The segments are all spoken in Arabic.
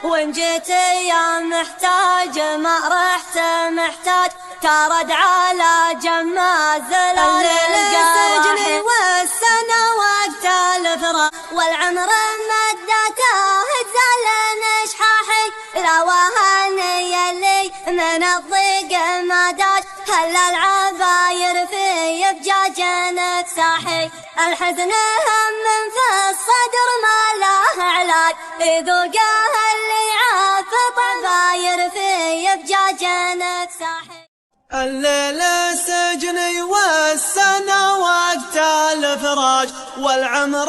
وإن جيت يا محتاج ما رحت محتاج، ترد على جماز السجن والسنة وقت الفراق، والعمر مدته تزال نشحاحي، لا وهني اللي من الضيق ما داج، هلا العباير في بجاجنك ساحي، الحزن هم في الصدر ما له علاج، يذوقه اللي عافط عباير في بجاجنك ساحي. الليل سجني والسنة وقت الفراج، والعمر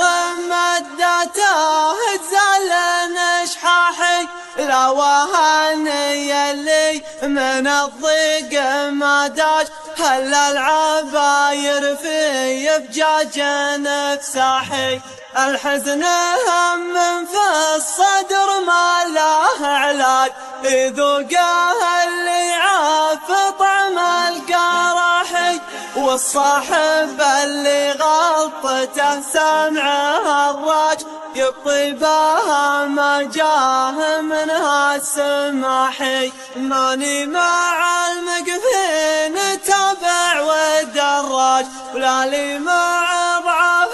مدته تزال نشحاحي، لا وهني اللي من الضيق ما داج، هلا العباير في بجاجنك ساحي، الحزن هم في الصدر ما له علاج، يذوقه اللي عاف طعم القراحي، والصاحب اللي غلطته سمعه الراج، يبطي بها ما جاه منها السماحي، ماني مع المقفين تابع والدراج، ولا لي مع ضعف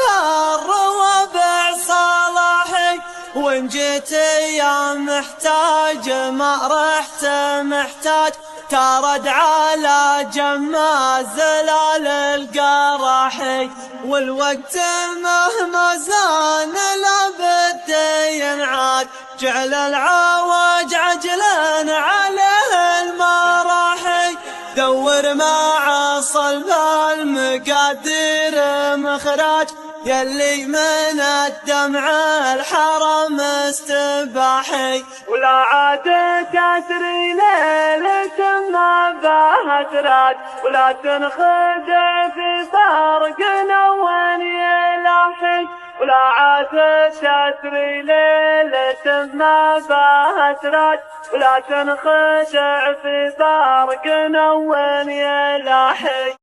الروابع صلاحي، وإن جيت يا محتاج ما رحت محتاج، ترد على جماز القراحي، والوقت مهما زان لابد ينعاد، جعل العواج عجلا عليه المراحي، دور مع صلب المقادير مخراج، يلي من الدمع الحرم استباحي، ولا عاد تسري ليلة ما بها تراد، ولا تنخدع في فرق وين يلاحي، ولا عاد تسري ليلة ما بها تراد، ولا تنخدع في فرق وين يلاحي.